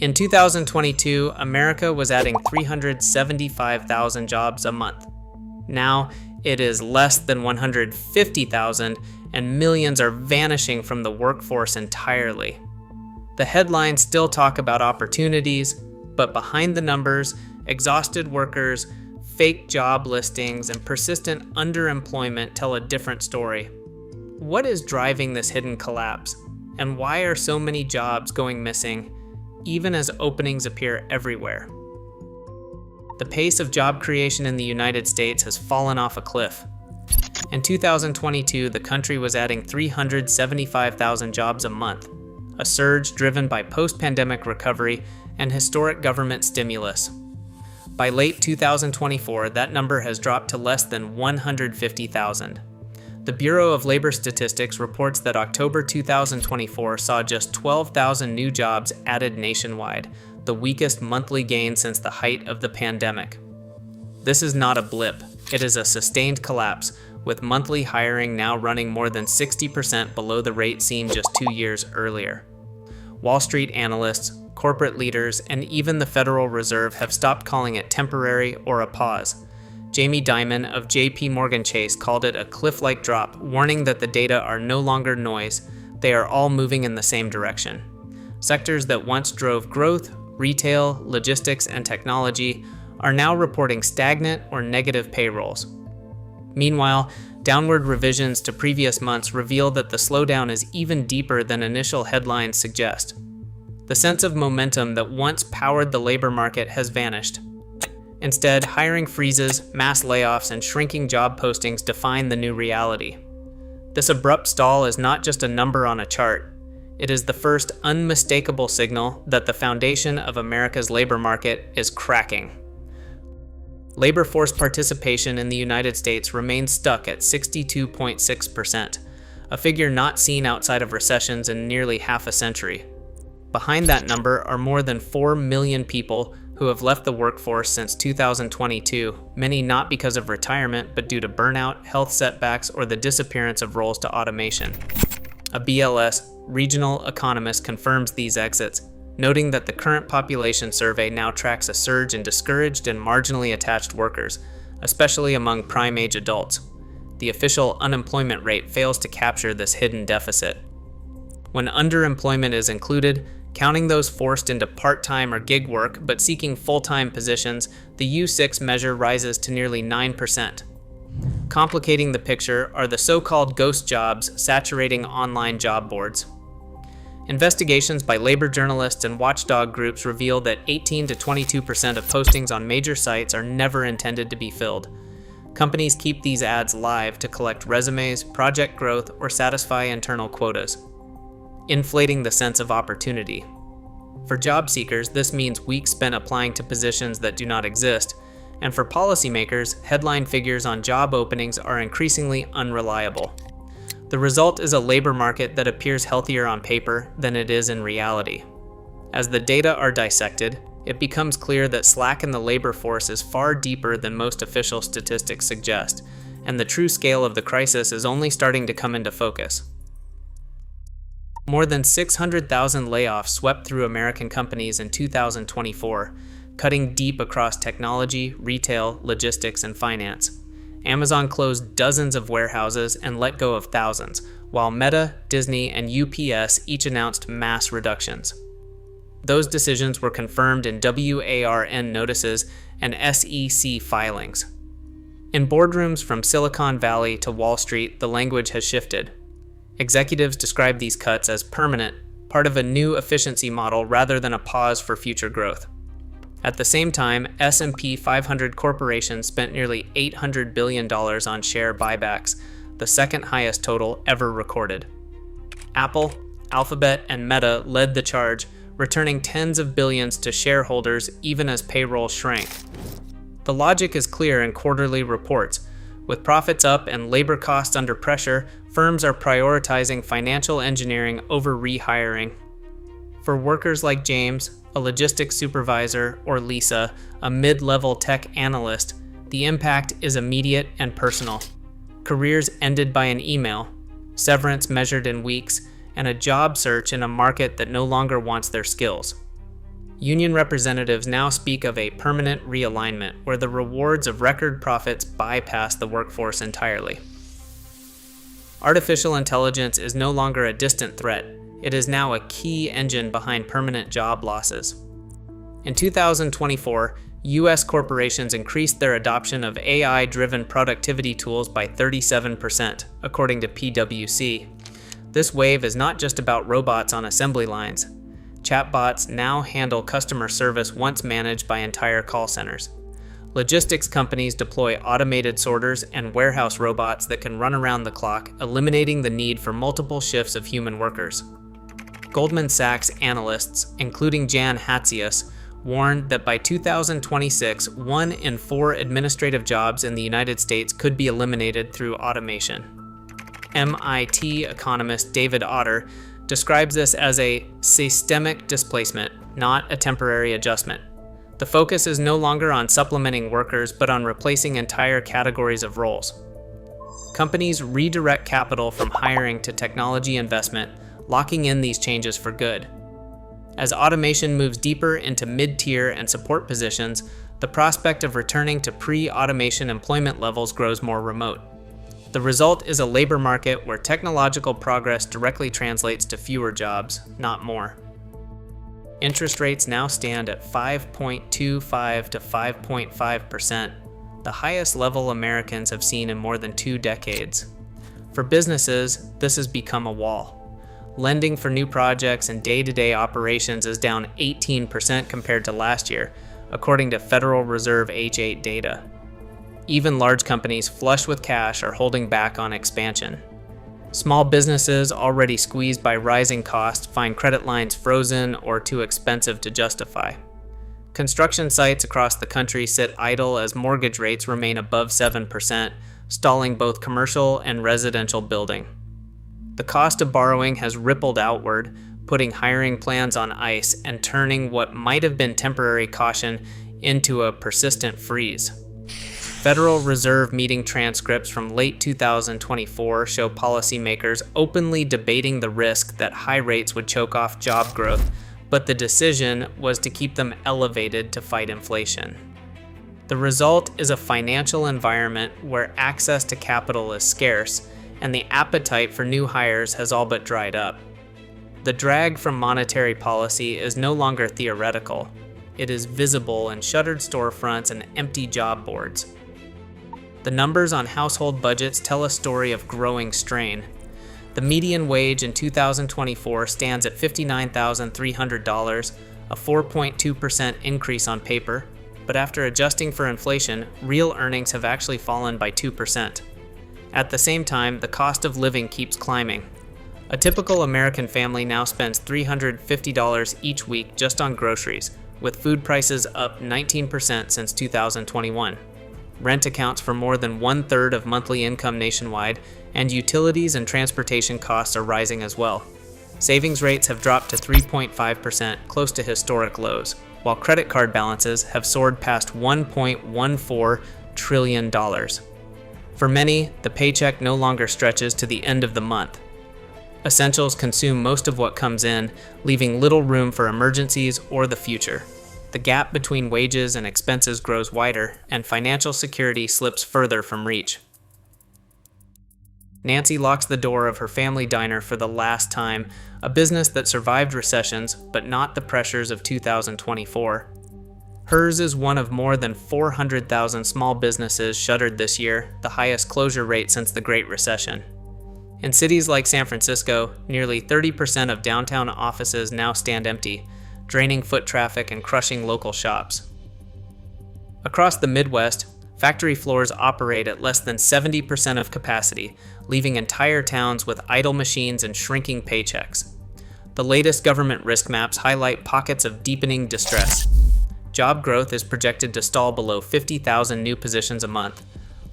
In 2022, America was adding 375,000 jobs a month. Now, it is less than 150,000, and millions are vanishing from the workforce entirely. The headlines still talk about opportunities, but behind the numbers, exhausted workers, fake job listings, and persistent underemployment tell a different story. What is driving this hidden collapse? And why are so many jobs going missing, even as openings appear everywhere? The pace of job creation in the United States has fallen off a cliff. In 2022, the country was adding 375,000 jobs a month, a surge driven by post-pandemic recovery and historic government stimulus. By late 2024, that number has dropped to less than 150,000. The Bureau of Labor Statistics reports that October 2024 saw just 12,000 new jobs added nationwide, the weakest monthly gain since the height of the pandemic. This is not a blip, it is a sustained collapse, with monthly hiring now running more than 60% below the rate seen just 2 years earlier. Wall Street analysts, corporate leaders, and even the Federal Reserve have stopped calling it temporary or a pause. Jamie Dimon of JP Morgan Chase called it a cliff-like drop, warning that the data are no longer noise, they are all moving in the same direction. Sectors that once drove growth, retail, logistics, and technology, are now reporting stagnant or negative payrolls. Meanwhile, downward revisions to previous months reveal that the slowdown is even deeper than initial headlines suggest. The sense of momentum that once powered the labor market has vanished. Instead, hiring freezes, mass layoffs, and shrinking job postings define the new reality. This abrupt stall is not just a number on a chart. It is the first unmistakable signal that the foundation of America's labor market is cracking. Labor force participation in the United States remains stuck at 62.6%, a figure not seen outside of recessions in nearly half a century. Behind that number are more than 4 million people who have left the workforce since 2022, many not because of retirement, but due to burnout, health setbacks, or the disappearance of roles to automation. A BLS regional economist confirms these exits, noting that the current population survey now tracks a surge in discouraged and marginally attached workers, especially among prime-age adults. The official unemployment rate fails to capture this hidden deficit. When underemployment is included, counting those forced into part-time or gig work but seeking full-time positions, the U6 measure rises to nearly 9%. Complicating the picture are the so-called ghost jobs saturating online job boards. Investigations by labor journalists and watchdog groups reveal that 18 to 22% of postings on major sites are never intended to be filled. Companies keep these ads live to collect resumes, project growth, or satisfy internal quotas, inflating the sense of opportunity. For job seekers, this means weeks spent applying to positions that do not exist, and for policymakers, headline figures on job openings are increasingly unreliable. The result is a labor market that appears healthier on paper than it is in reality. As the data are dissected, it becomes clear that slack in the labor force is far deeper than most official statistics suggest, and the true scale of the crisis is only starting to come into focus. More than 600,000 layoffs swept through American companies in 2024, cutting deep across technology, retail, logistics, and finance. Amazon closed dozens of warehouses and let go of thousands, while Meta, Disney, and UPS each announced mass reductions. Those decisions were confirmed in WARN notices and SEC filings. In boardrooms from Silicon Valley to Wall Street, the language has shifted. Executives describe these cuts as permanent, part of a new efficiency model rather than a pause for future growth. At the same time, S&P 500 corporations spent nearly $800 billion on share buybacks, the second highest total ever recorded. Apple, Alphabet, and Meta led the charge, returning tens of billions to shareholders even as payroll shrank. The logic is clear in quarterly reports. With profits up and labor costs under pressure, firms are prioritizing financial engineering over rehiring. For workers like James, a logistics supervisor, or Lisa, a mid-level tech analyst, the impact is immediate and personal. Careers ended by an email, severance measured in weeks, and a job search in a market that no longer wants their skills. Union representatives now speak of a permanent realignment where the rewards of record profits bypass the workforce entirely. Artificial intelligence is no longer a distant threat. It is now a key engine behind permanent job losses. In 2024, U.S. corporations increased their adoption of AI-driven productivity tools by 37%, according to PwC. This wave is not just about robots on assembly lines. Chatbots now handle customer service once managed by entire call centers. Logistics companies deploy automated sorters and warehouse robots that can run around the clock, eliminating the need for multiple shifts of human workers. Goldman Sachs analysts, including Jan Hatzius, warned that by 2026, 1 in 4 administrative jobs in the United States could be eliminated through automation. MIT economist David Otter describes this as a systemic displacement, not a temporary adjustment. The focus is no longer on supplementing workers, but on replacing entire categories of roles. Companies redirect capital from hiring to technology investment, locking in these changes for good. As automation moves deeper into mid-tier and support positions, the prospect of returning to pre-automation employment levels grows more remote. The result is a labor market where technological progress directly translates to fewer jobs, not more. Interest rates now stand at 5.25 to 5.5%, the highest level Americans have seen in more than 2 decades. For businesses, this has become a wall. Lending for new projects and day-to-day operations is down 18% compared to last year, according to Federal Reserve H8 data. Even large companies flush with cash are holding back on expansion. Small businesses already squeezed by rising costs find credit lines frozen or too expensive to justify. Construction sites across the country sit idle as mortgage rates remain above 7%, stalling both commercial and residential building. The cost of borrowing has rippled outward, putting hiring plans on ice and turning what might have been temporary caution into a persistent freeze. Federal Reserve meeting transcripts from late 2024 show policymakers openly debating the risk that high rates would choke off job growth, but the decision was to keep them elevated to fight inflation. The result is a financial environment where access to capital is scarce, and the appetite for new hires has all but dried up. The drag from monetary policy is no longer theoretical. It is visible in shuttered storefronts and empty job boards. The numbers on household budgets tell a story of growing strain. The median wage in 2024 stands at $59,300, a 4.2% increase on paper, but after adjusting for inflation, real earnings have actually fallen by 2%. At the same time, the cost of living keeps climbing. A typical American family now spends $350 each week just on groceries, with food prices up 19% since 2021. Rent accounts for more than 1/3 of monthly income nationwide, and utilities and transportation costs are rising as well. Savings rates have dropped to 3.5%, close to historic lows, while credit card balances have soared past $1.14 trillion. For many, the paycheck no longer stretches to the end of the month. Essentials consume most of what comes in, leaving little room for emergencies or the future. The gap between wages and expenses grows wider, and financial security slips further from reach. Nancy locks the door of her family diner for the last time, a business that survived recessions, but not the pressures of 2024. Hers is one of more than 400,000 small businesses shuttered this year, the highest closure rate since the Great Recession. In cities like San Francisco, nearly 30% of downtown offices now stand empty, draining foot traffic and crushing local shops. Across the Midwest, factory floors operate at less than 70% of capacity, leaving entire towns with idle machines and shrinking paychecks. The latest government risk maps highlight pockets of deepening distress. Job growth is projected to stall below 50,000 new positions a month,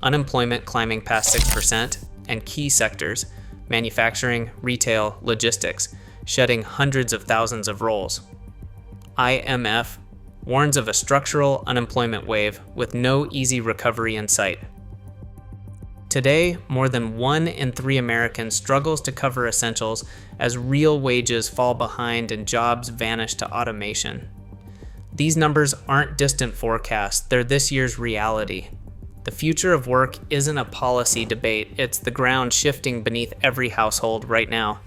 unemployment climbing past 6%, and key sectors, manufacturing, retail, logistics, shedding hundreds of thousands of roles. IMF warns of a structural unemployment wave with no easy recovery in sight. Today, more than 1 in 3 Americans struggles to cover essentials as real wages fall behind and jobs vanish to automation. These numbers aren't distant forecasts, they're this year's reality. The future of work isn't a policy debate, it's the ground shifting beneath every household right now.